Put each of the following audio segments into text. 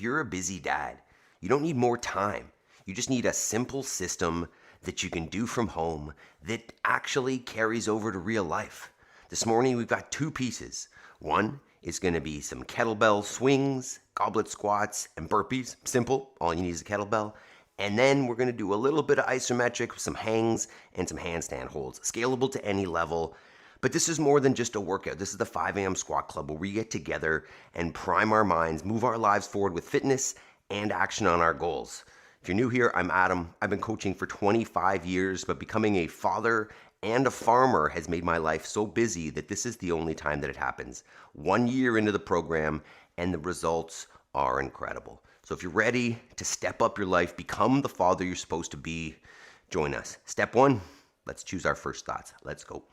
if you're a busy dad, you don't need more time. You just need a simple system that you can do from home that actually carries over to real life. This morning, we've got two pieces. One is going to be some kettlebell swings, goblet squats, and burpees. Simple. All you need is a kettlebell. And then we're going to do a little bit of isometric with some hangs and some handstand holds. Scalable to any level. But this is more than just a workout. This is the 5 a.m. Squat Club where we get together and prime our minds, move our lives forward with fitness and action on our goals. If you're new here, I'm Adam. I've been coaching for 25 years, but becoming a father and a farmer has made my life so busy that this is the only time that it happens. 1 year into the program, and the results are incredible. So if you're ready to step up your life, become the father you're supposed to be, join us. Step one, let's choose our first thoughts. Let's go.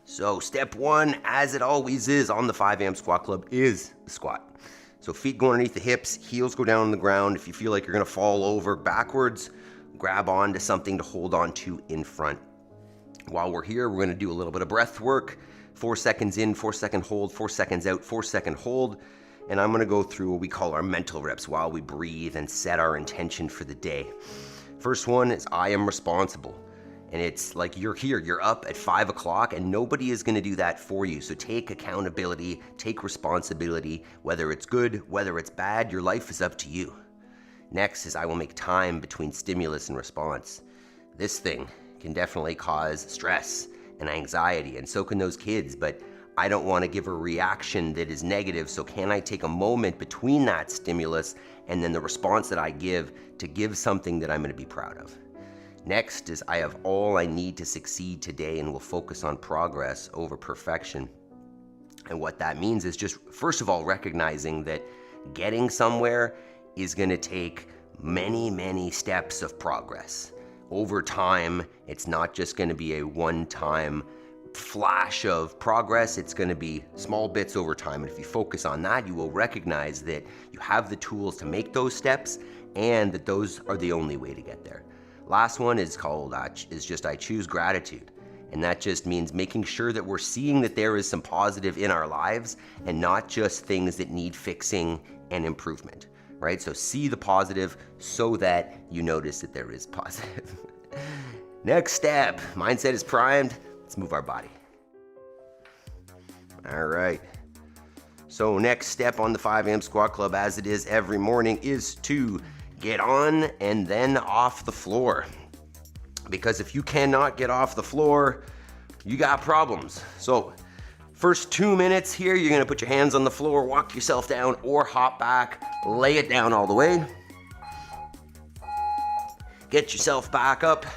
So step one, as it always is on the 5 a.m. Squat Club, is the squat. So feet go underneath the hips, heels go down on the ground. If you feel like you're gonna fall over backwards, grab onto something to hold on to in front. While we're here, we're gonna do a little bit of breath work. 4 seconds in, 4 second hold, 4 seconds out, 4 second hold. And I'm gonna go through what we call our mental reps while we breathe and set our intention for the day. First one is I am responsible. And it's like you're here, you're up at 5 o'clock and nobody is gonna do that for you. So take accountability, take responsibility, whether it's good, whether it's bad, your life is up to you. Next is I will make time between stimulus and response. This thing can definitely cause stress and anxiety, and so can those kids, but I don't wanna give a reaction that is negative, so can I take a moment between that stimulus and then the response that I give to give something that I'm gonna be proud of? Next is I have all I need to succeed today and will focus on progress over perfection. And what that means is just, first of all, recognizing that getting somewhere is gonna take many, many steps of progress. Over time, it's not just gonna be a one-time flash of progress, it's gonna be small bits over time. And if you focus on that, you will recognize that you have the tools to make those steps and that those are the only way to get there. Last one is called, I choose gratitude. And that just means making sure that we're seeing that there is some positive in our lives and not just things that need fixing and improvement, right? So see the positive so that you notice that there is positive. Next step, mindset is primed. Let's move our body. All right. So next step on the 5 a.m. Squat Club, as it is every morning, is to get on and then off the floor. Because if you cannot get off the floor, you got problems. So first 2 minutes here, you're gonna put your hands on the floor, walk yourself down, or hop back, lay it down all the way. Get yourself back up,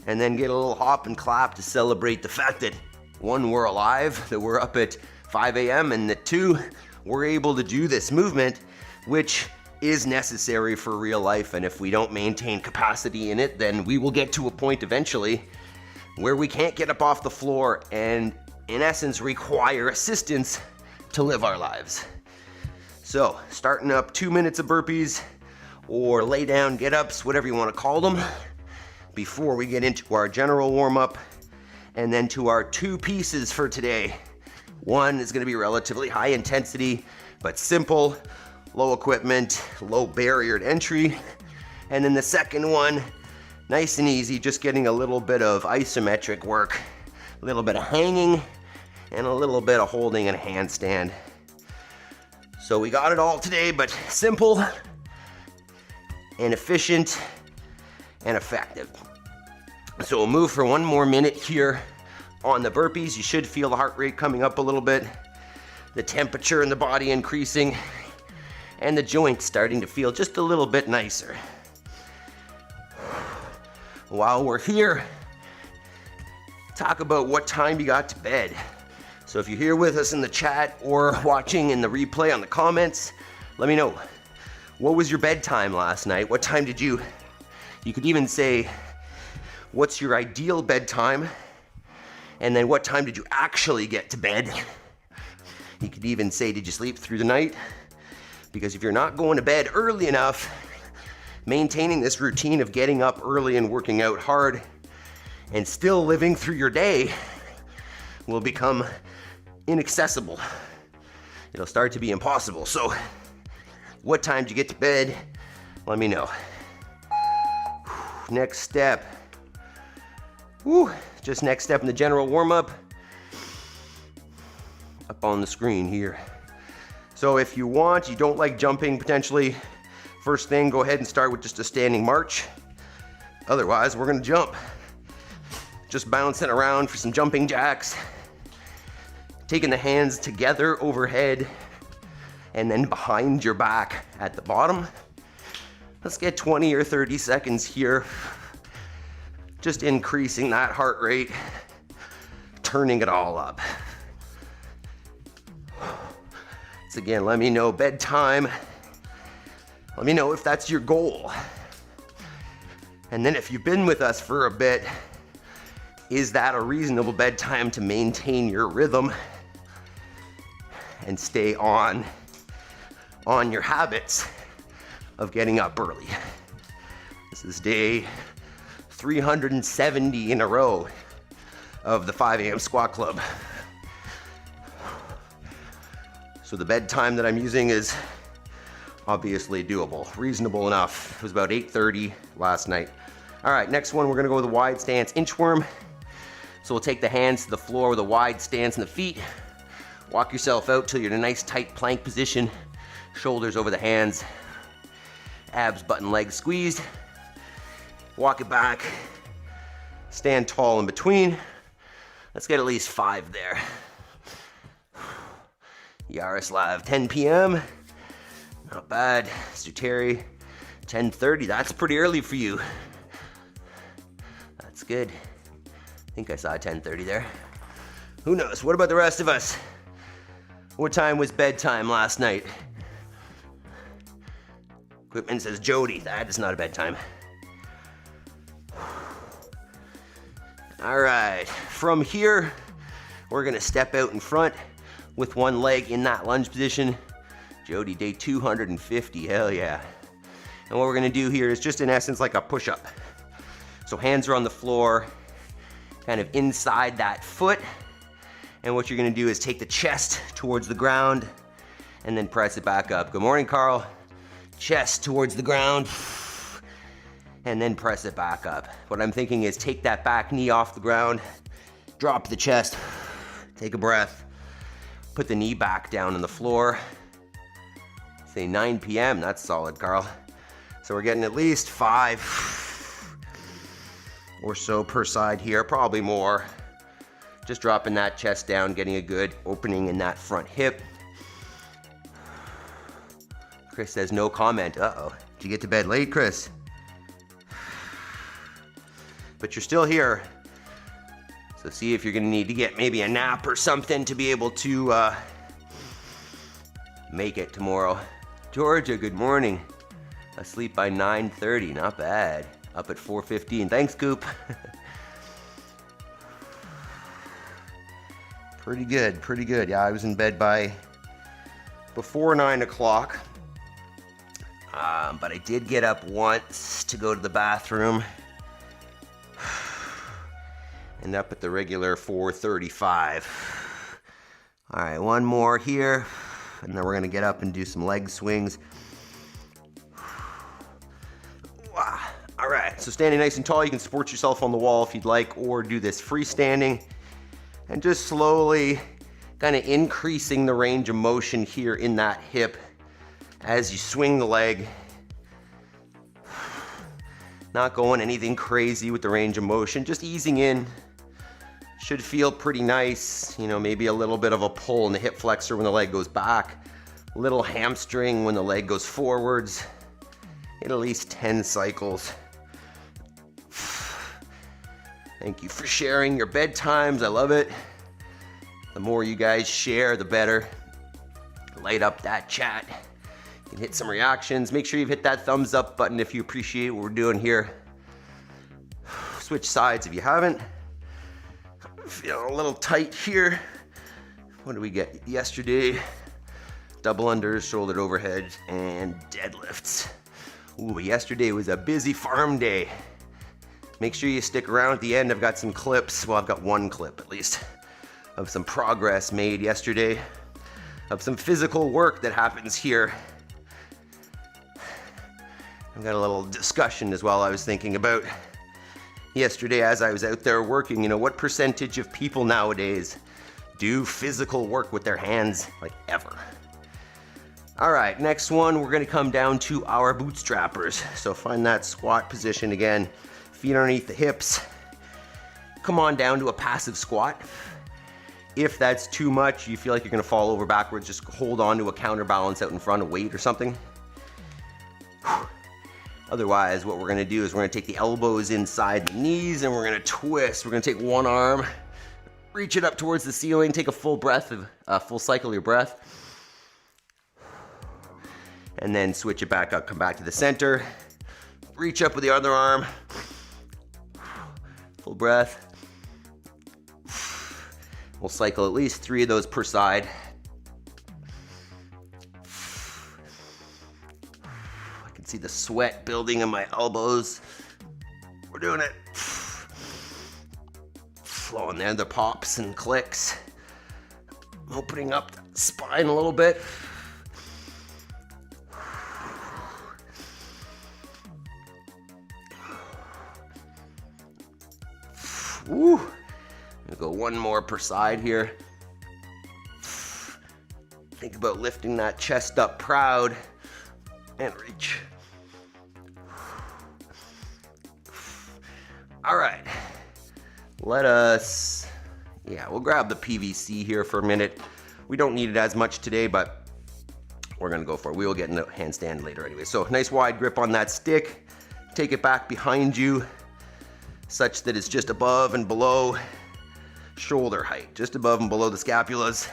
and then get a little hop and clap to celebrate the fact that one, we're alive, that we're up at 5 a.m., and that two, we're able to do this movement, which is necessary for real life. And if we don't maintain capacity in it, then we will get to a point eventually where we can't get up off the floor and in essence require assistance to live our lives. So starting up 2 minutes of burpees or lay down get ups, whatever you want to call them, before we get into our general warm up and then to our two pieces for today. One is going to be relatively high intensity but simple, low equipment, low barrier to entry. And then the second one, nice and easy, just getting a little bit of isometric work, a little bit of hanging, and a little bit of holding and handstand. So we got it all today, but simple and efficient and effective. So we'll move for 1 more minute here on the burpees. You should feel the heart rate coming up a little bit, the temperature in the body increasing, and the joints starting to feel just a little bit nicer. While we're here, talk about what time you got to bed. So if you're here with us in the chat or watching in the replay on the comments, let me know. What was your bedtime last night? What time did you could even say, what's your ideal bedtime? And then what time did you actually get to bed? You could even say, did you sleep through the night? Because if you're not going to bed early enough, maintaining this routine of getting up early and working out hard and still living through your day will become inaccessible. it'll start to be impossible. So what time do you get to bed? Let me know. Next step. Just next step in the general warm-up. Up on the screen here. So if you want, you don't like jumping potentially, first thing, go ahead and start with just a standing march. Otherwise, we're gonna jump. Just bouncing around for some jumping jacks. Taking the hands together overhead and then behind your back at the bottom. Let's get 20 or 30 seconds here. Just increasing that heart rate, turning it all up. So again, let me know bedtime. Let me know if that's your goal. And then if you've been with us for a bit, is that a reasonable bedtime to maintain your rhythm and stay on your habits of getting up early? This is day 370 in a row of the 5 a.m. squat club. So the bedtime that I'm using is obviously doable, reasonable enough. It was about 8:30 last night. All right, next one, we're gonna go with a wide stance inchworm. So we'll take the hands to the floor with a wide stance in the feet. Walk yourself out till you're in a nice tight plank position. Shoulders over the hands. Abs, butt, and legs squeezed. Walk it back. Stand tall in between. Let's get at least 5 there. Yaroslav, 10 p.m. Not bad. Suteri, 10:30. That's pretty early for you. That's good. I think I saw 10:30 there. Who knows? What about the rest of us? What time was bedtime last night? Equipment says Jody. That is not a bedtime. All right. From here, we're gonna step out in front with one leg in that lunge position. Jody, day 250, hell yeah. And what we're gonna do here is just in essence like a push-up. So hands are on the floor, kind of inside that foot. And what you're gonna do is take the chest towards the ground and then press it back up. Good morning, Carl. Chest towards the ground and then press it back up. What I'm thinking is take that back knee off the ground, drop the chest, take a breath, put the knee back down on the floor. Say 9 p.m., that's solid, Carl. So we're getting at least 5 or so per side here, probably more. Just dropping that chest down, getting a good opening in that front hip. Chris says no comment. Uh-oh. Did you get to bed late, Chris? But you're still here. So see if you're gonna need to get maybe a nap or something to be able to make it tomorrow. Georgia, good morning. Asleep by 9:30, not bad. Up at 4:15, thanks, Coop. Pretty good, pretty good. Yeah, I was in bed by before 9 o'clock. But I did get up once to go to the bathroom. And up at the regular 4:35. All right, one more here. And then we're gonna get up and do some leg swings. All right, so standing nice and tall, you can support yourself on the wall if you'd like, or do this freestanding. And just slowly kind of increasing the range of motion here in that hip as you swing the leg. Not going anything crazy with the range of motion, just easing in. Should feel pretty nice, you know, maybe a little bit of a pull in the hip flexor when the leg goes back, little hamstring when the leg goes forwards. Get at least 10 cycles. Thank you for sharing your bedtimes, I love it. The more you guys share, the better. Light up that chat. You can hit some reactions. Make sure you've hit that thumbs up button if you appreciate what we're doing here. Switch sides if you haven't. Feeling a little tight here. What did we get yesterday? Double unders, shoulder overheads, and deadlifts. Ooh, but yesterday was a busy farm day. Make sure you stick around at the end. I've got some clips. Well, I've got one clip at least of some progress made yesterday. of some physical work that happens here. I've got a little discussion as well I was thinking about yesterday as I was out there working. You know, what percentage of people nowadays do physical work with their hands, like ever? All right, next one, we're gonna come down to our bootstrappers. So find that squat position again, feet underneath the hips. Come on down to a passive squat. If that's too much, you feel like you're gonna fall over backwards, just hold on to a counterbalance out in front, of weight or something. Otherwise, what we're gonna do is we're gonna take the elbows inside the knees and we're gonna twist. We're gonna take one arm, reach it up towards the ceiling, take a full breath, full cycle of your breath. And then switch it back up, come back to the center. Reach up with the other arm. Full breath. We'll cycle at least 3 of those per side. I can see the sweat building in my elbows. We're doing it. Flowing there, the pops and clicks. Opening up the spine a little bit. Woo. I'm gonna go one more per side here. Think about lifting that chest up proud and reach. All right, we'll grab the PVC here for a minute. We don't need it as much today, but we're gonna go for it. We will get in the handstand later anyway. So nice wide grip on that stick. Take it back behind you, such that it's just above and below shoulder height, just above and below the scapulas.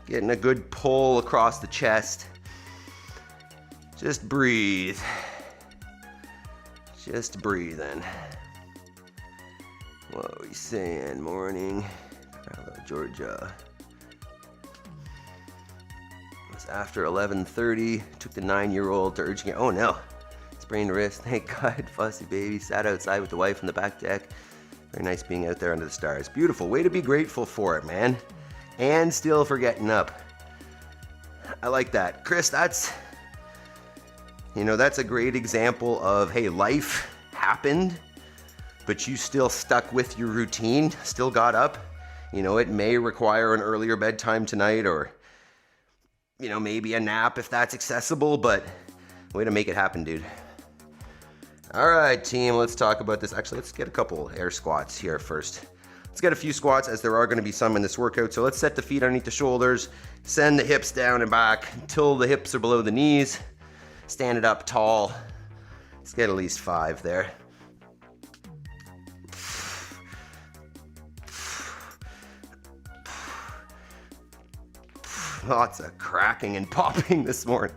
Getting a good pull across the chest. Just breathe. Just breathing. What are we saying? Morning. Hello, Georgia. It was after 11:30. Took the 9-year-old to urgent care. Oh no. Sprained wrist, thank God, fussy baby, sat outside with the wife on the back deck. Very nice being out there under the stars. Beautiful, way to be grateful for it, man. And still for getting up. I like that. Chris, that's a great example of, hey, life happened, but you still stuck with your routine, still got up. You know, it may require an earlier bedtime tonight or, maybe a nap if that's accessible, but way to make it happen, dude. All right, team, let's talk about this. Actually, let's get a couple air squats here first. Let's get a few squats, as there are gonna be some in this workout. So let's set the feet underneath the shoulders, send the hips down and back until the hips are below the knees. Stand it up tall. Let's get at least 5 there. Lots of cracking and popping this morning.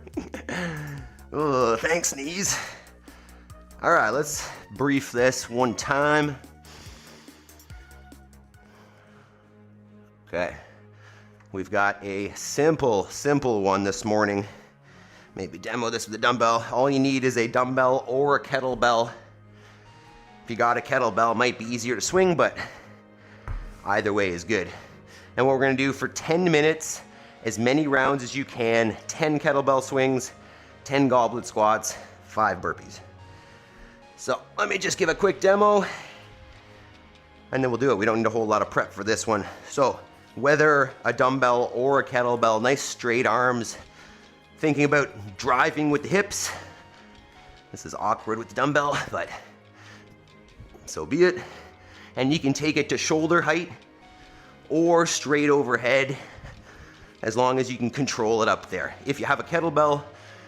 Oh, thanks, knees. All right, let's brief this one time. Okay, we've got a simple one this morning. Maybe demo this with a dumbbell. All you need is a dumbbell or a kettlebell. If you got a kettlebell, it might be easier to swing, but either way is good. And what we're gonna do for 10 minutes, as many rounds as you can, 10 kettlebell swings, 10 goblet squats, 5 burpees. So let me just give a quick demo and then we'll do it. We don't need a whole lot of prep for this one. So whether a dumbbell or a kettlebell, nice straight arms, thinking about driving with the hips. This is awkward with the dumbbell, but so be it. And you can take it to shoulder height or straight overhead, as long as you can control it up there. If you have a kettlebell,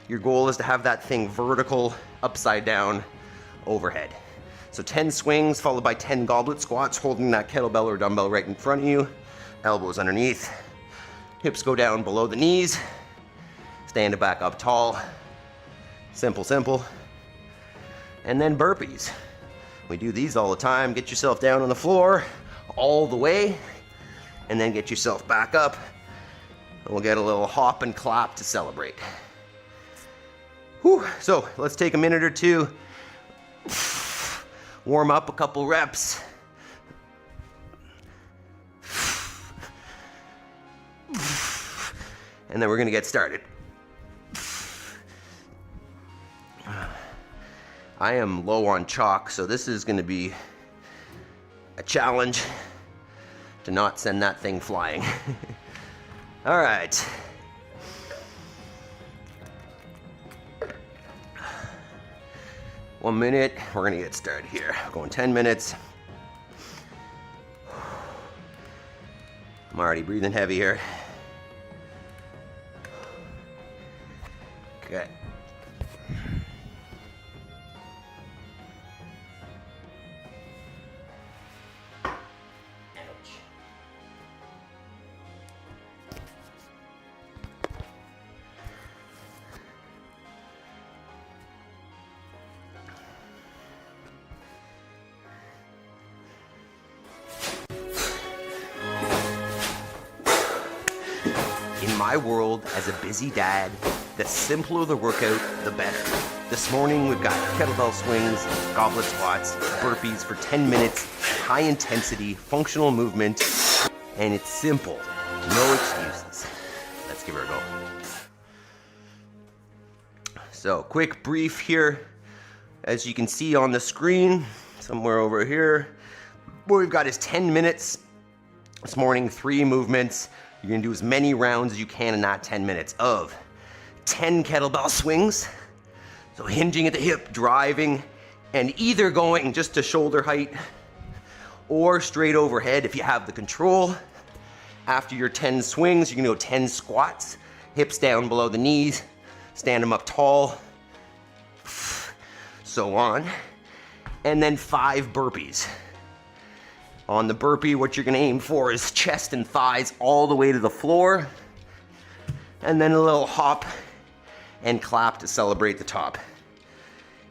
your goal is to have that thing vertical, upside down, overhead. So 10 swings followed by 10 goblet squats, holding that kettlebell or dumbbell right in front of you, elbows underneath, hips go down below the knees, stand it back up tall, simple. And then burpees. We do these all the time. Get yourself down on the floor all the way, and then get yourself back up, and we'll get a little hop and clap to celebrate. Whew. So let's take a minute or two, warm up a couple reps. and then we're gonna get started. I am low on chalk, so this is gonna be a challenge to not send that thing flying. All right. One minute, we're gonna get started here. Going 10 minutes. I'm already breathing heavy here. Okay. In my world, as a busy dad, the simpler the workout, the better. This morning, we've got kettlebell swings, goblet squats, burpees for 10 minutes, high intensity, functional movement, and it's simple. No excuses. Let's give her a go. So, quick brief here. As you can see on the screen, somewhere over here, what we've got is 10 minutes. This morning, 3 movements. You're gonna do as many rounds as you can in that 10 minutes of 10 kettlebell swings. So hinging at the hip, driving, and either going just to shoulder height or straight overhead if you have the control. After your 10 swings, you're gonna go 10 squats, hips down below the knees, stand them up tall, so on. And then 5 burpees. On the burpee, what you're gonna aim for is chest and thighs all the way to the floor, and then a little hop and clap to celebrate the top.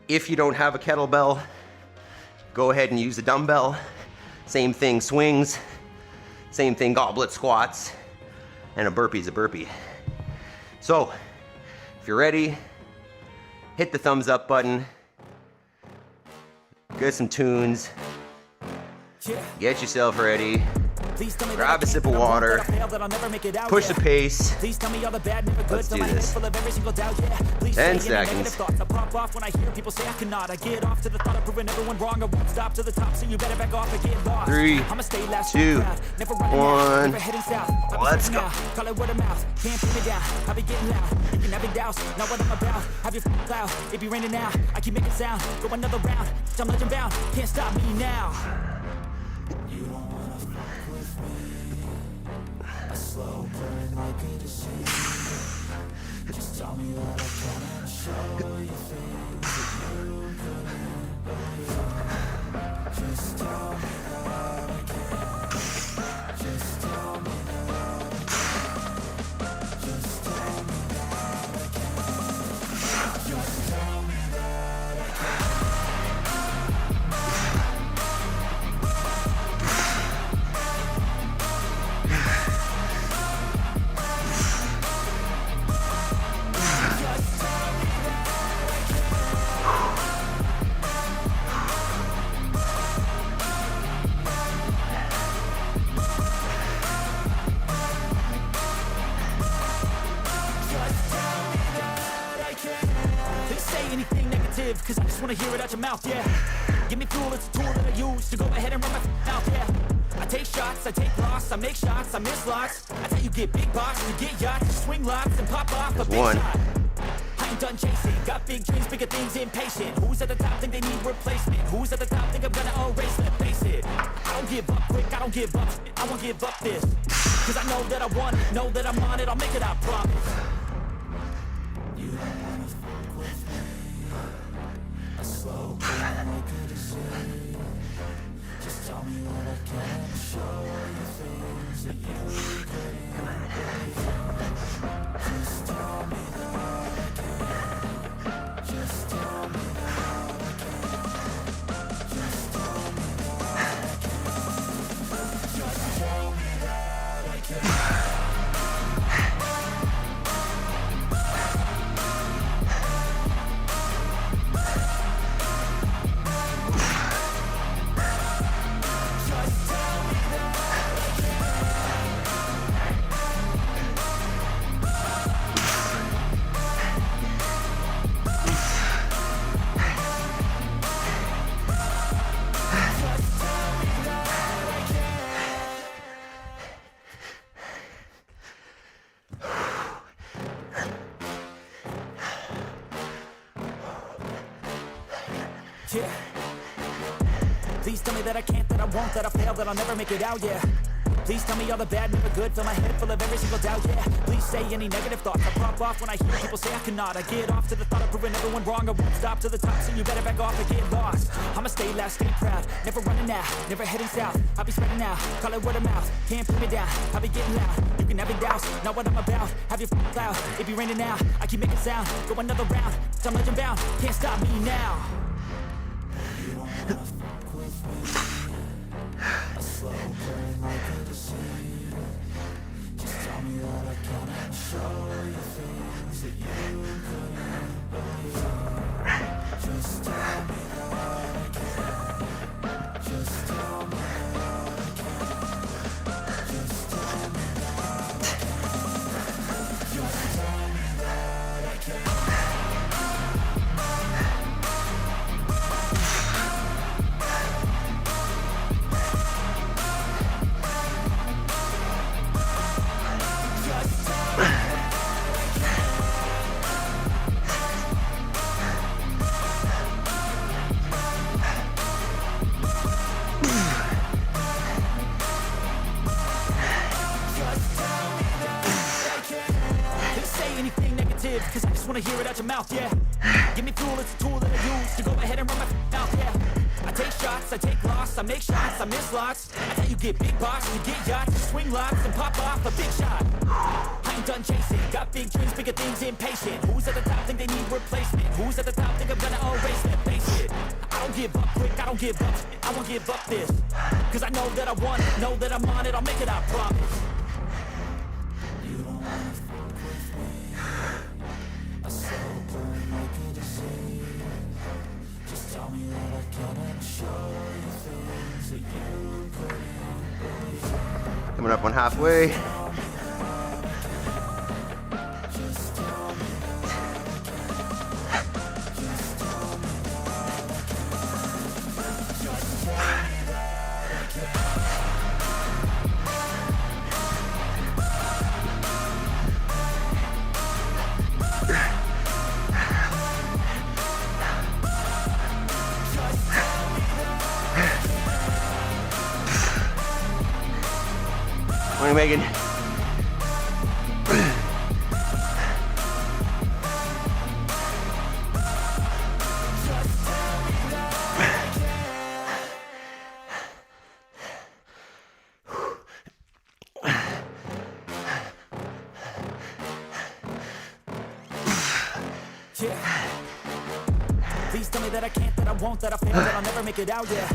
If you don't have a kettlebell, go ahead and use a dumbbell. Same thing, swings. Same thing, goblet squats. And a burpee's a burpee. So, if you're ready, hit the thumbs up button. Get some tunes. Get yourself ready. Grab a sip of water. Push the pace. Let's do this. 10 seconds. 3, 2, 1. Let's go. Slow burn like a disease. Just tell me that I can and show you things that you couldn't believe. Just tell me that I can. Just tell me that I can. Just tell me that I can. Just tell me that I can. Cause I just wanna hear it out your mouth, yeah. Give me fuel, it's a tool that I use to go ahead and run my mouth, yeah. I take shots, I take loss, I make shots, I miss lots. That's how you get big box, you get yachts, you swing lots and pop off a big shot. I ain't done chasing, got big dreams, bigger things, impatient. Who's at the top think they need replacement? Who's at the top think I'm gonna erase it? Face it, I don't give up quick, I don't give up, I won't give up this. Cause I know that I want it, know that I'm on it, I'll make it, I promise. You don't wanna fuck with me. I slow burn like a disease. Just tell me that I can show you things that you couldn't believe. Just tell me that I can. Just tell me that I can. Just tell me that I can. Just tell me that I can. Yeah. Please tell me that I can't, that I won't, that I fail, that I'll never make it out, yeah. Please tell me all the bad, never good, fill my head full of every single doubt, yeah. Please say any negative thoughts, I pop off when I hear people say I cannot. I get off to the thought of proving everyone wrong, I won't stop to the top, so you better back off and get lost. I'ma stay loud, stay proud, never running out, never heading south. I'll be spreading out, call it word of mouth, can't put me down, I'll be getting loud. You can have it douse, not what I'm about, have your f***ing cloud. It be raining now, I keep making sound, go another round, I'm legend bound, can't stop me now. You don't wanna fuck with me, a slow burn like a disease. Tell me that I can show you things that you couldn't believe. Just tell me that I can. Just tell me that I can. Just tell me that I can. Just tell me that I can. Cause I just wanna hear it out your mouth, yeah. Give me fuel, it's a tool that I use to go ahead and run my mouth, yeah. I take shots, I take loss, I make shots, I miss lots. That's how you get big box, you get yachts, you swing lots and pop off a big shot. I ain't done chasing, got big dreams, bigger things, impatient. Who's at the top think they need replacement? Who's at the top think I'm gonna erase them? Face it, I don't give up quick, I don't give up, I won't give up this. Cause I know that I want it, know that I'm on it, I'll make it, I promise. You don't wanna fuck with me, a slow burn like a disease. Just tell me that I can and show you things that you couldn't believe. Coming up on halfway. Morning, Megan. Yeah. Please tell me that I can't, that I won't, that I fail, that I'll never make it out, yeah.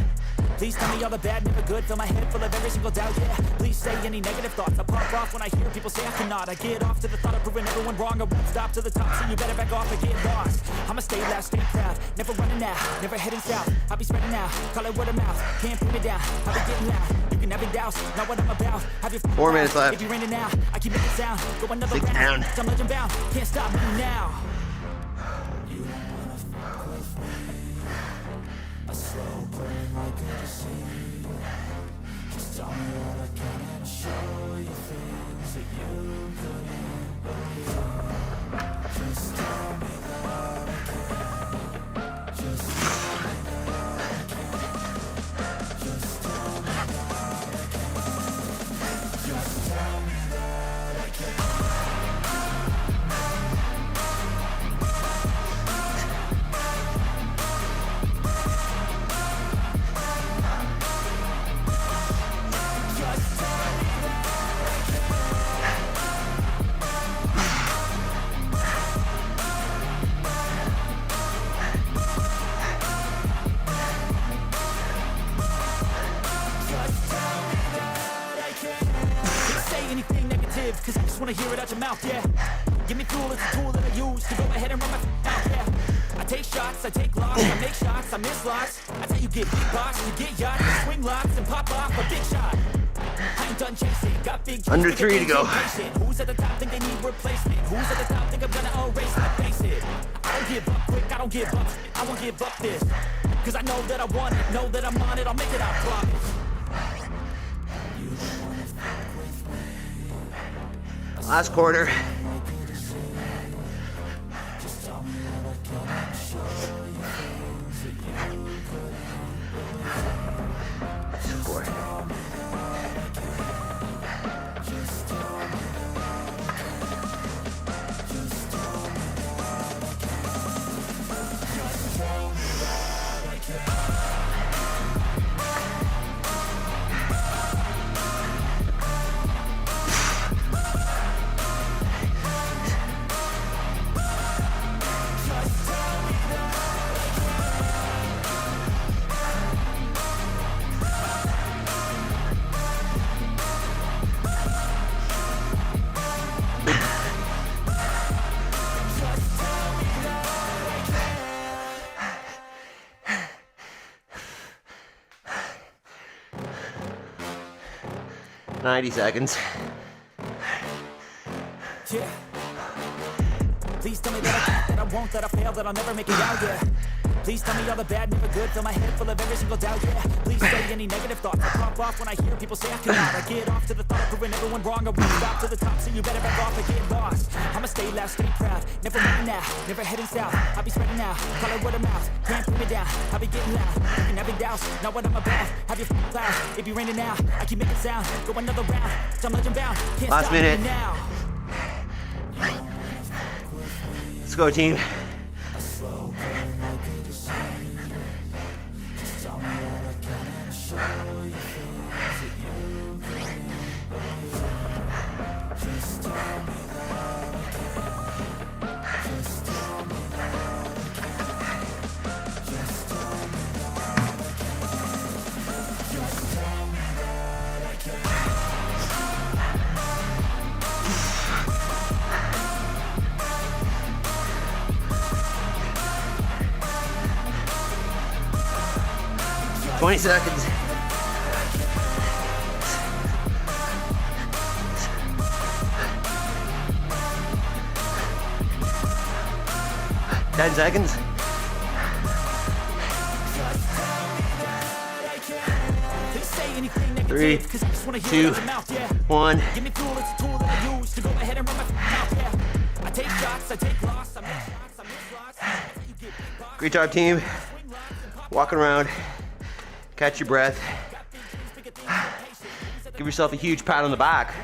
Please tell me all the bad, never good, fill my head full of every single doubt, yeah. Please say any negative thoughts, I pop off when I hear people say I cannot. I get off to the thought of proving everyone wrong, I won't stop to the top, so you better back off and get lost. I'ma stay loud, stay proud, never running out, never heading south. I'll be spreading out, call it word of mouth, can't put me down, I'll be getting loud. You can have it douse, not what I'm about, have your 4 minutes left. If you're raining now, I keep making sound, go another 6 round, down. I'm legend bound, can't stop me now. A slow burn like a disease. Just tell me that I can and show you things that you couldn't believe. Just tell me that I can. Just tell me that I can. Just tell me that I can. Just tell me that I can. Cause I just wanna hear it out your mouth, yeah. Give me fuel, it's a tool that I use to go ahead and run my mouth, yeah. I take shots, I take loss, I make shots, I miss lots. That's how you get big box, you get yachts, you swing lots and pop off a big shot. I ain't done chasing, got big dreams, Under 3 to go. Who's at the top think they need replacement? Who's at the top think I'm gonna erase them? Face it, I don't give up quick, I don't give up, I won't give up this. Cause I know that I want it, know that I'm on it, I'll make it, I promise. Last quarter. 90 seconds. Yeah. Please tell me that I can't, that I won't, that I fail, that I'll never make it out, yeah. Please tell me all the bad, never good, fill my head full of every single doubt, yeah. Please say any negative thoughts, I pop off when I hear people say I cannot. I get off to the thought of proving everyone wrong, I won't stop to the top, so you better back off and get lost. I'ma stay loud, stay proud, never moving now, never heading south. I'll be spreading out, call it word of mouth, can't put me down, I'll be getting loud. You can have it doubts, not what I'm about, have your clouds, it be raining now, I keep making sound, go another round, I'm legend bound, can't Last stop minute. me now. Let's go, team. 20 seconds. Ten seconds. Three, 2, 1. Give me fuel, it's a tool that I use to go ahead and run my mouth, yeah. I take shots, I take loss, I make shots, I miss lots. Great job, team. Walking around. Catch your breath. Give yourself a huge pat on the back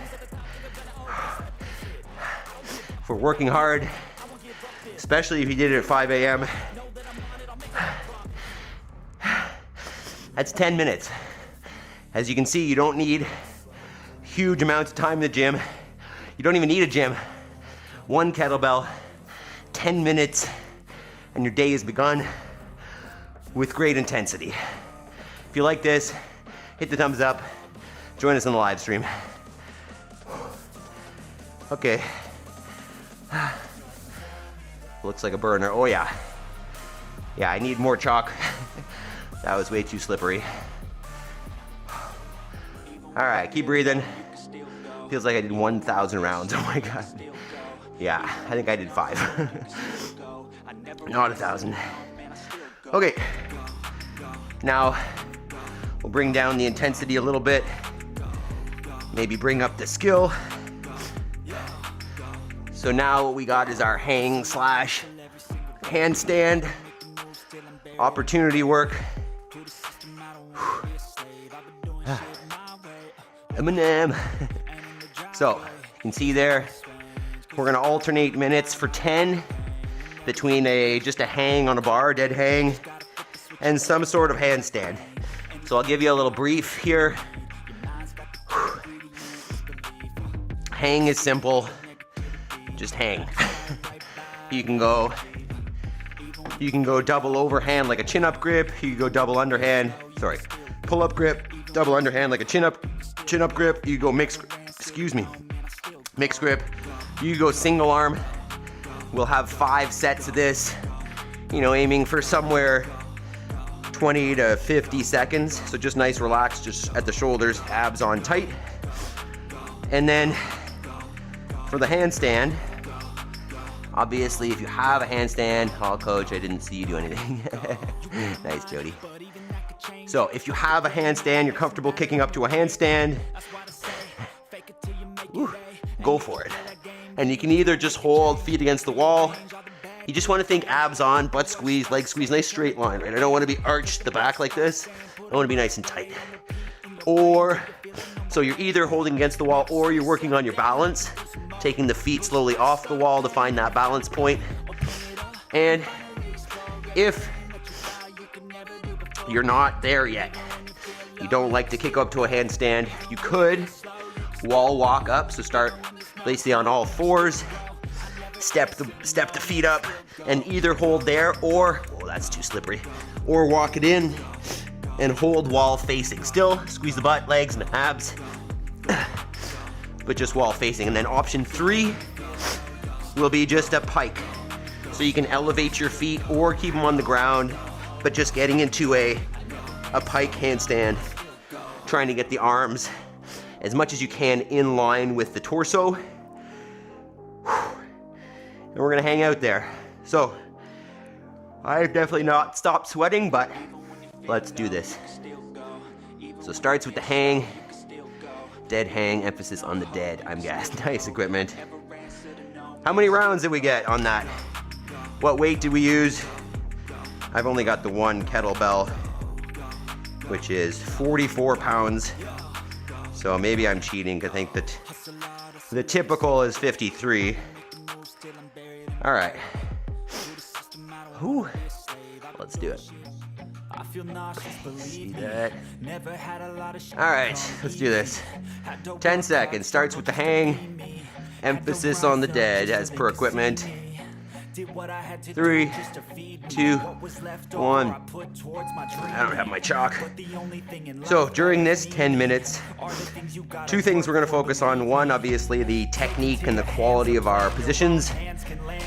for working hard, especially if you did it at 5 a.m. That's 10 minutes. As you can see, you don't need huge amounts of time in the gym. You don't even need a gym. One kettlebell, 10 minutes, and your day has begun with great intensity. If you like this, hit the thumbs up. Join us on the live stream. Okay. Looks like a burner. Oh yeah. Yeah, I need more chalk. That was way too slippery. All right, keep breathing. Feels like I did 1,000 rounds. Oh my God. Yeah, I think I did 5. Not 1,000. Okay. Now, we'll bring down the intensity a little bit. Maybe bring up the skill. So now what we got is our hang / handstand opportunity work. Eminem. So you can see there, we're gonna alternate minutes for 10 between just a hang on a bar, dead hang, and some sort of handstand. So I'll give you a little brief here. Hang is simple, just hang. You can go double overhand like a chin-up grip. You can go double underhand, pull-up grip, double underhand like a chin-up grip. You go mixed grip. You go single arm. We'll have 5 sets of this, aiming for somewhere 20 to 50 seconds. So just nice, relaxed, just at the shoulders, abs on tight. And then for the handstand, obviously if you have a handstand, coach, I didn't see you do anything. Nice, Jody. So if you have a handstand, you're comfortable kicking up to a handstand, go for it. And you can either just hold feet against the wall. You just want to think abs on, butt squeeze, leg squeeze, nice straight line, right? I don't want to be arched the back like this. I want to be nice and tight. So you're either holding against the wall or you're working on your balance, taking the feet slowly off the wall to find that balance point. And if you're not there yet, you don't like to kick up to a handstand, you could wall walk up. So start basically on all fours, step the feet up, and either hold there or, oh, that's too slippery, or walk it in and hold wall facing. Still squeeze the butt, legs, and abs, but just wall facing. And then option 3 will be just a pike. So you can elevate your feet or keep them on the ground, but just getting into a pike handstand, trying to get the arms as much as you can in line with the torso. And we're gonna hang out there. So, I've definitely not stopped sweating, but let's do this. So starts with the hang, dead hang, emphasis on the dead, I'm gassed. Nice equipment. How many rounds did we get on that? What weight did we use? I've only got the one kettlebell, which is 44 pounds. So maybe I'm cheating. I think that the typical is 53. All right. Whew. Let's do it. See that? All right, let's do this. 10 seconds. Starts with the hang. Emphasis on the dead as per equipment. 3, 2, 1. I don't have my chalk. So during this 10 minutes, two things we're going to focus on. One, obviously, the technique and the quality of our positions.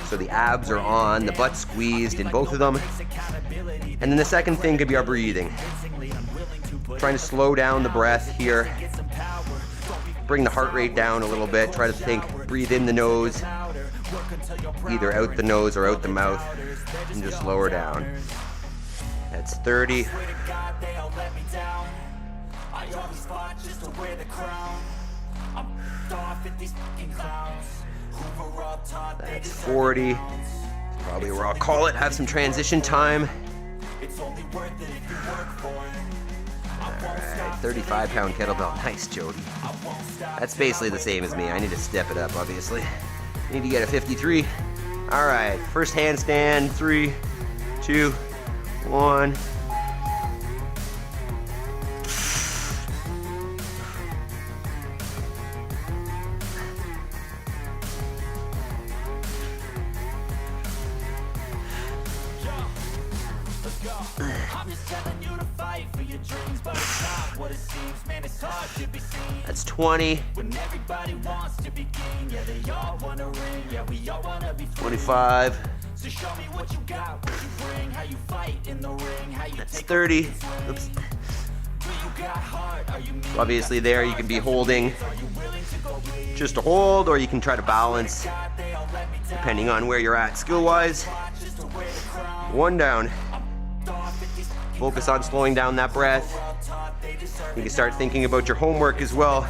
So the abs are on, the butt squeezed in both of them. And then the second thing could be our breathing. Trying to slow down the breath here. Bring the heart rate down a little bit. Try to think, breathe in the nose, either out the nose or out the mouth, and just lower down. That's 30. That's 40. Probably where I'll call it. Have some transition time. Alright, 35-pound kettlebell. Nice, Jody. That's basically the same as me. I need to step it up, obviously. Need to get a 53. Alright, first handstand. 3, 2, 1. That's 20. 25. That's 30. Oops. Obviously there you can be holding just a hold, or you can try to balance depending on where you're at skill-wise. 1 down. Focus on slowing down that breath. You can start thinking about your homework as well.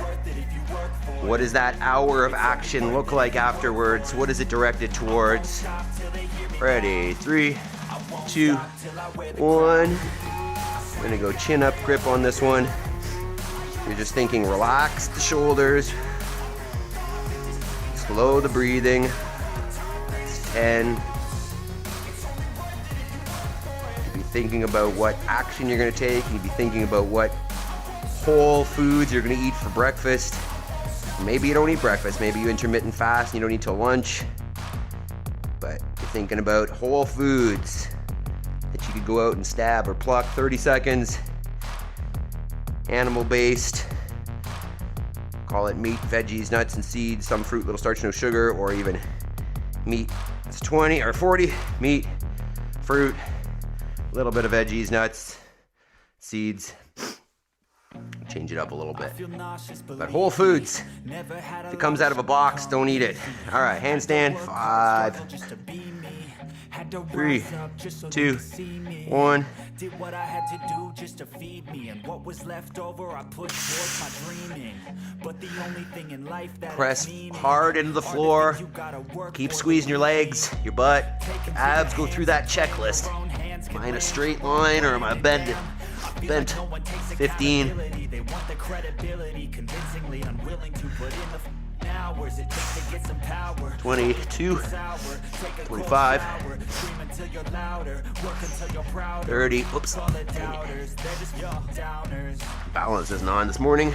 What does that hour of action look like afterwards? What is it directed towards? Ready, 3, 2, 1. I'm gonna go chin up grip on this one. You're just thinking, relax the shoulders. Slow the breathing. That's 10. Thinking about what action you're going to take. You'd be thinking about what whole foods you're going to eat for breakfast. Maybe you don't eat breakfast. Maybe you intermittent fast and you don't eat till lunch. But you're thinking about whole foods that you could go out and stab or pluck. 30 seconds. Animal-based. Call it meat, veggies, nuts, and seeds. Some fruit, little starch, no sugar, or even meat. It's 20 or 40. Meat, fruit. A little bit of veggies, nuts, seeds. Change it up a little bit. But whole foods. If it comes out of a box, don't eat it. All right, handstand. 5, 3, 2, 1. Did what I had to do just to feed me, and what was left over I put towards my dreaming. But the only thing in life that press hard into the floor. Keep squeezing your legs, your butt, abs. Go through that checklist. Am I in a straight line or am I bent? 15. 22. 25. 30. Oops. Balance isn't on this morning.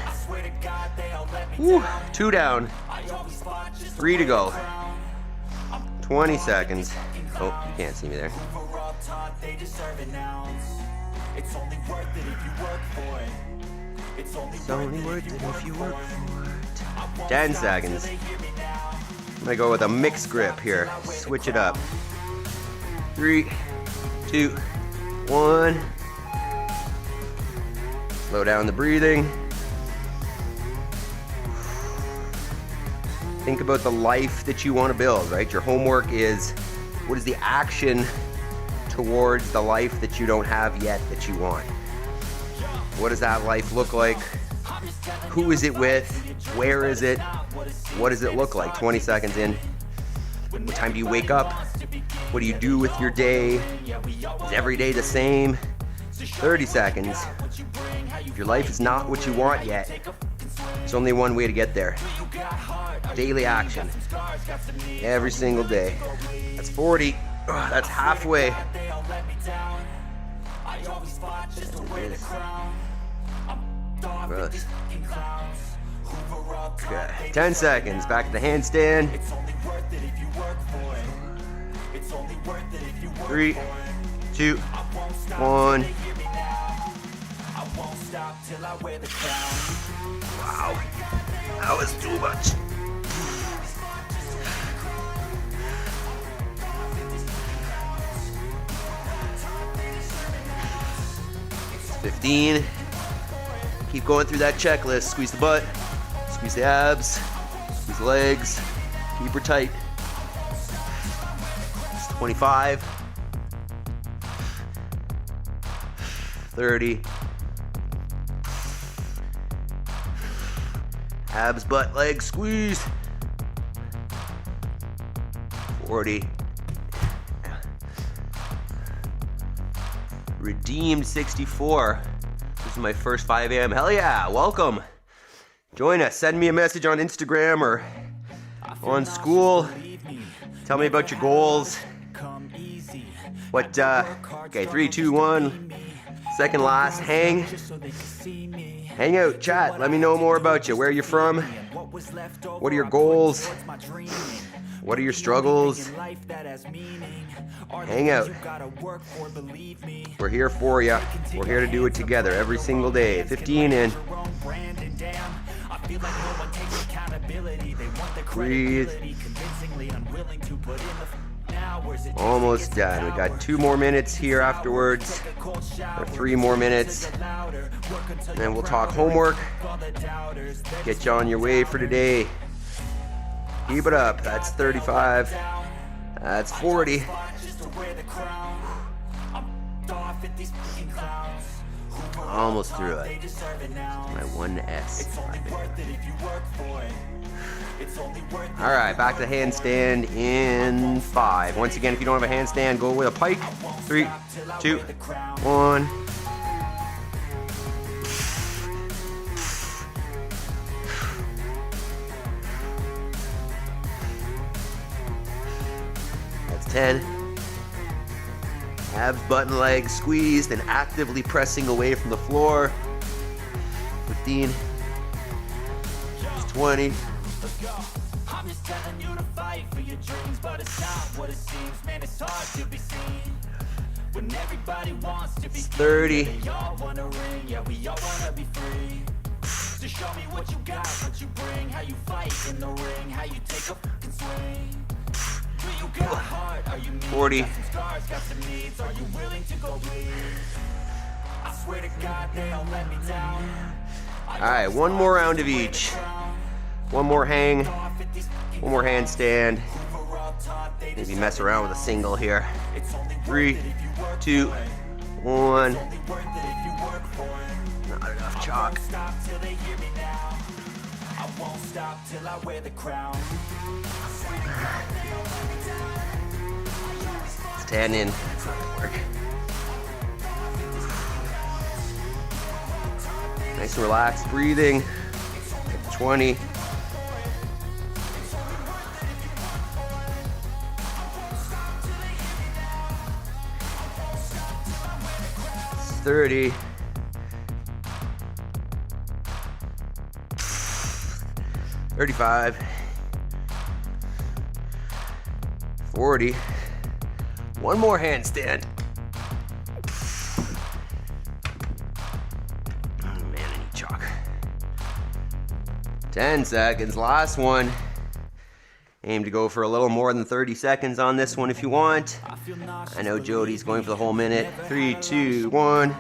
Woo. 2 down. 3 to go. 20 seconds. Oh, you can't see me there. It's only worth it if you work for it. It's only worth it if you work for it. 10 seconds. I'm gonna go with a mixed grip here. Switch it up. 3, 2, 1. Slow down the breathing. Think about the life that you want to build, right? Your homework is, what is the action towards the life that you don't have yet that you want? What does that life look like? Who is it with? Where is it? What does it look like 20 seconds in? What time do you wake up? What do you do with your day? Is every day the same? 30 seconds. If your life is not what you want yet, there's only one way to get there. Daily action. Every single day. That's 40. That's halfway. Gross. Okay, 10 seconds. Back to the handstand. 3, 2, 1. Wow, that was too much. It's 15. Keep going through that checklist. Squeeze the butt, squeeze the abs, squeeze the legs, keep her tight. It's 25, 30, abs, butt, legs, squeeze. 40. Redeemed 64. This is my first 5 a.m. Hell yeah, welcome. Join us. Send me a message on Instagram or on school. Tell me about your goals. Okay, 3, 2, 1. Second last, hang out, chat. Let me know more about you. Where you're from. What are your goals? What are your struggles? Hang out. We're here for you. We're here to do it together every single day. 15 in. Breathe. Almost done. We got 2 more minutes here afterwards, or 3 more minutes, and then we'll talk homework, get you on your way for today. Keep it up. That's 35. That's 40. Almost through it. My 1S. All right, back to the handstand in 5. Once again, if you don't have a handstand, go with a pike. 3, 2, 1. That's 10. Abs, butt, and legs squeezed and actively pressing away from the floor. 15. It's 20. I'm just telling you to fight for your dreams, but it's not what it seems. Man, it's hard to be seen when everybody wants to be 30. They all want a ring, yeah, we all want to be free. So show me what you got, what you bring, how you fight in the ring, how you take a fucking swing. Do you got heart? Are you mean? 40. Got some scars, got some needs, are you willing to go bleed? I swear to God, they don't let me down. All right, one more round of each. One more hang, one more handstand. Maybe mess around with a single here. 3, 2, 1. Not enough chalk. Stand in. Work. Nice and relaxed breathing. 20. 30. 35. 40. One more handstand. Oh man, I need chalk. 10 seconds, last one. Aim to go for a little more than 30 seconds on this one if you want. I know Jody's going for the whole minute. 3, 2, 1.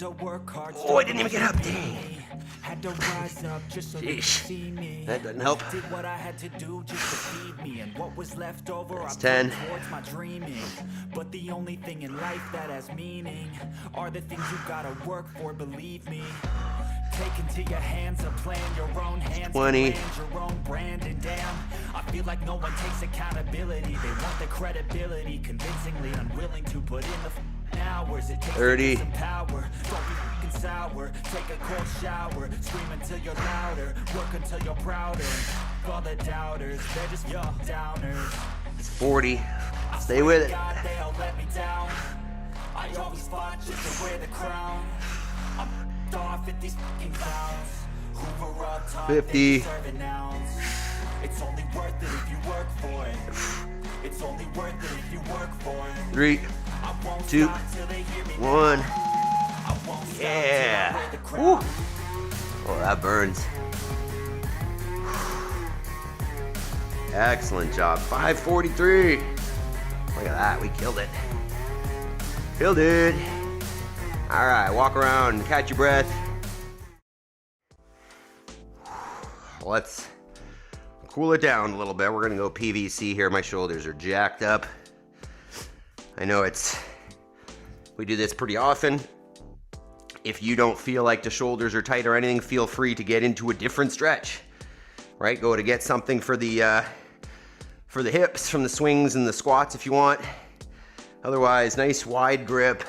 Oh, I didn't even get up, dang. Had to rise up just so they could see me. That doesn't help. Did what I had to do just to feed me, and what was left over I put 10. towards my dreaming. But the only thing in life that has meaning are the things you gotta work for, believe me. Take into your hands a plan, your own hands 20. your own brand, and damn, I feel like no one takes accountability. They want the credibility, convincingly unwilling to put in the hours it takes 30. to get some power. Don't be fucking sour, take a cold shower, scream until you're louder, work until you're prouder. All the doubters, they're just your downers. 40. Stay with it. God, they all let me down. I always fought just to wear the crown. I'm off at these fucking clowns who were up top, 50. serving nouns. It's only worth it if you work for it. It's only worth it if you work for it. 3, 2, 1. Yeah. Woo. Oh, that burns. Excellent job. 543. Look at that. We killed it. Killed it. All right, walk around and catch your breath. Let's cool it down a little bit. We're gonna go PVC here. My shoulders are jacked up. I know we do this pretty often. If you don't feel like the shoulders are tight or anything, feel free to get into a different stretch, right? Go to get something for the hips from the swings and the squats if you want. Otherwise, nice wide grip.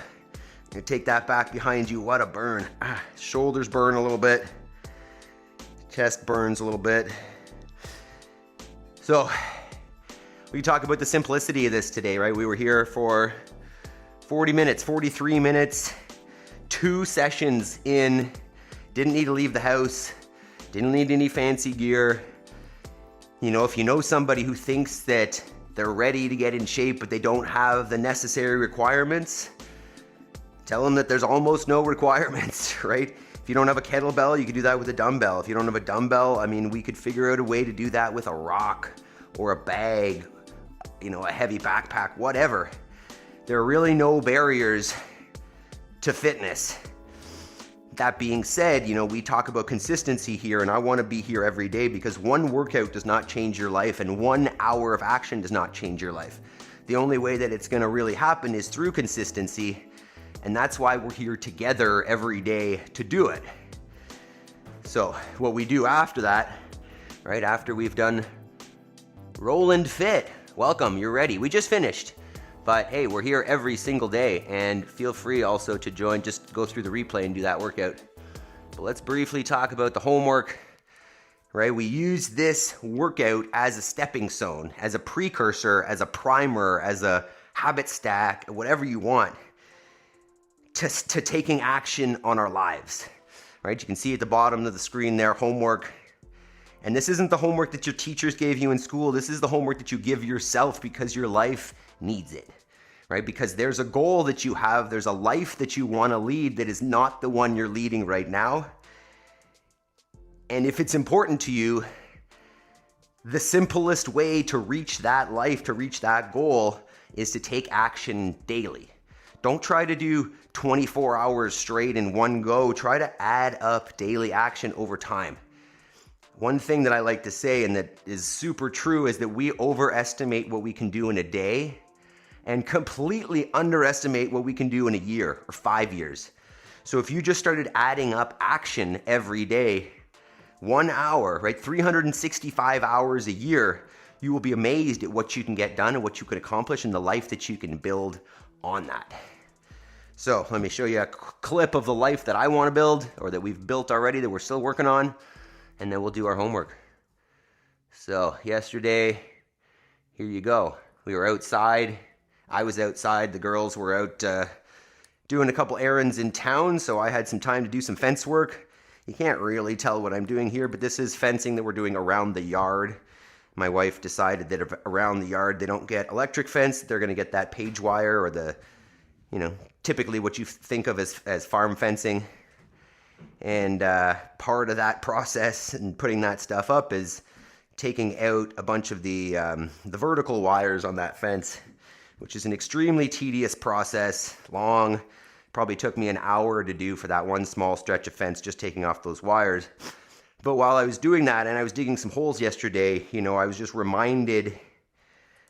You take that back behind you. What a burn. Shoulders burn a little bit. Chest burns a little bit. So we talk about the simplicity of this today, right? We were here for 40 minutes, 43 minutes, 2 sessions in. Didn't need to leave the house. Didn't need any fancy gear. You know, if you know somebody who thinks that they're ready to get in shape, but they don't have the necessary requirements, tell them that there's almost no requirements, right? If you don't have a kettlebell, you could do that with a dumbbell. If you don't have a dumbbell, I mean, we could figure out a way to do that with a rock or a bag, you know, a heavy backpack, whatever. There are really no barriers to fitness. That being said, you know, we talk about consistency here, and I want to be here every day because one workout does not change your life and 1 hour of action does not change your life. The only way that it's going to really happen is through consistency. And that's why we're here together every day to do it. So what we do after that, right after we've done Roll and Fit, welcome, you're ready. We just finished, but hey, we're here every single day, and feel free also to join, just go through the replay and do that workout. But let's briefly talk about the homework, right? We use this workout as a stepping stone, as a precursor, as a primer, as a habit stack, whatever you want. To taking action on our lives, right? You can see at the bottom of the screen there, homework. And this isn't the homework that your teachers gave you in school. This is the homework that you give yourself because your life needs it, right? Because there's a goal that you have. There's a life that you want to lead that is not the one you're leading right now. And if it's important to you, the simplest way to reach that life, to reach that goal, is to take action daily. Don't try to do 24 hours straight in one go. Try to add up daily action over time. One thing that I like to say, and that is super true, is that we overestimate what we can do in a day and completely underestimate what we can do in a year or 5 years. So if you just started adding up action every day, 1 hour, right, 365 hours a year, you will be amazed at what you can get done and what you can accomplish and the life that you can build on that. So let me show you a clip of the life that I want to build, or that we've built already, that we're still working on, and then we'll do our homework. So yesterday, here you go. We were outside. I was outside. The girls were out doing a couple errands in town, so I had some time to do some fence work. You can't really tell what I'm doing here, but this is fencing that we're doing around the yard. My wife decided that if around the yard they don't get electric fence, they're going to get that page wire, or the, you know, typically what you think of as farm fencing. And part of that process and putting that stuff up is taking out a bunch of the vertical wires on that fence, which is an extremely tedious process, long, Probably took me an hour to do for that one small stretch of fence, just taking off those wires. But while I was doing that and I was digging some holes yesterday, you know, I was just reminded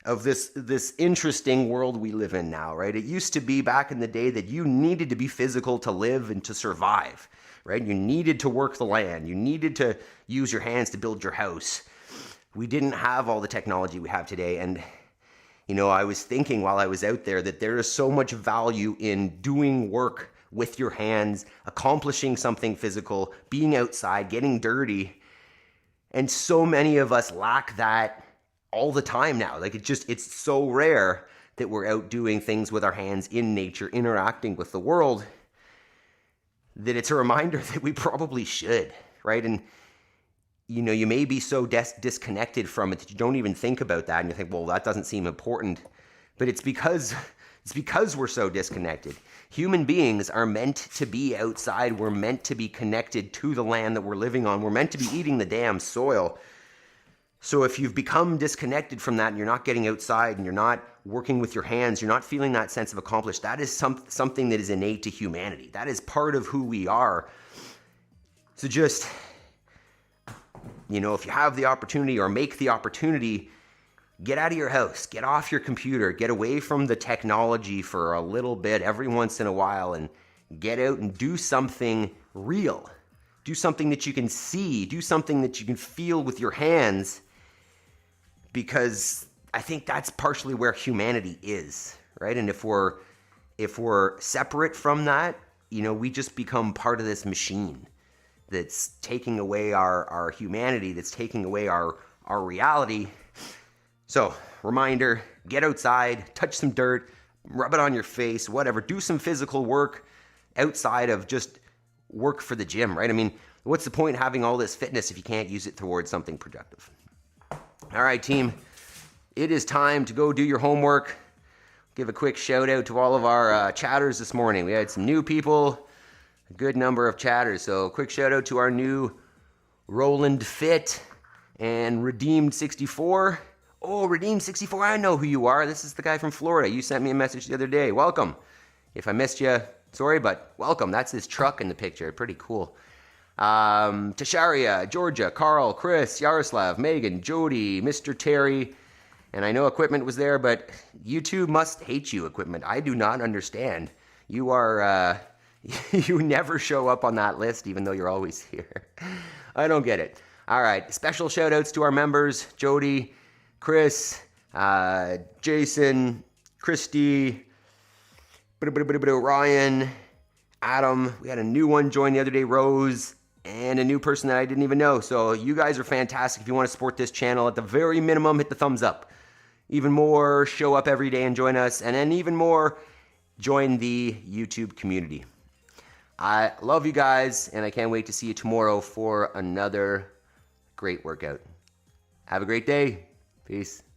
of this interesting world we live in now, right? It used to be back in the day that you needed to be physical to live and to survive, right? You needed to work the land. You needed to use your hands to build your house. We didn't have all the technology we have today. And, you know, I was thinking while I was out there that there is so much value in doing work with your hands, accomplishing something physical, being outside, getting dirty. And so many of us lack that all the time now. Like it's so rare that we're out doing things with our hands in nature, interacting with the world, that it's a reminder that we probably should, right? And, you know, you may be so disconnected from it that you don't even think about that. And you think, well, that doesn't seem important. But it's because we're so disconnected. Human beings are meant to be outside. We're meant to be connected to the land that we're living on. We're meant to be eating the damn soil. So if you've become disconnected from that and you're not getting outside and you're not working with your hands, you're not feeling that sense of accomplished, that is something that is innate to humanity. That is part of who we are. So just, you know, if you have the opportunity or make the opportunity, get out of your house, get off your computer, get away from the technology for a little bit every once in a while and get out and do something real. Do something that you can see, do something that you can feel with your hands, because I think that's partially where humanity is, right? And if we're separate from that, you know, we just become part of this machine that's taking away our humanity, that's taking away our reality. So, reminder, get outside, touch some dirt, rub it on your face, whatever. Do some physical work outside of just work for the gym, right? I mean, what's the point of having all this fitness if you can't use it towards something productive? All right, team, it is time to go do your homework. Give a quick shout out to all of our chatters this morning. We had some new people, a good number of chatters. So quick shout out to our new Roland Fit and Redeemed 64. Oh, Redeemed 64, I know who you are. This is the guy from Florida. You sent me a message the other day. Welcome. If I missed you, sorry, but welcome. That's his truck in the picture. Pretty cool. Tasharia, Georgia, Carl, Chris, Yaroslav, Megan, Jody, Mr. Terry, and I know Equipment was there, but you two must hate you, Equipment. I do not understand. You are, you never show up on that list, even though you're always here. I don't get it. All right, special shout outs to our members, Jody, Chris, Jason, Christy, Ryan, Adam. We had a new one join the other day, Rose, and a new person that I didn't even know. So you guys are fantastic. If you want to support this channel, at the very minimum, hit the thumbs up. Even more, show up every day and join us. And then even more, join the YouTube community. I love you guys, and I can't wait to see you tomorrow for another great workout. Have a great day. Peace.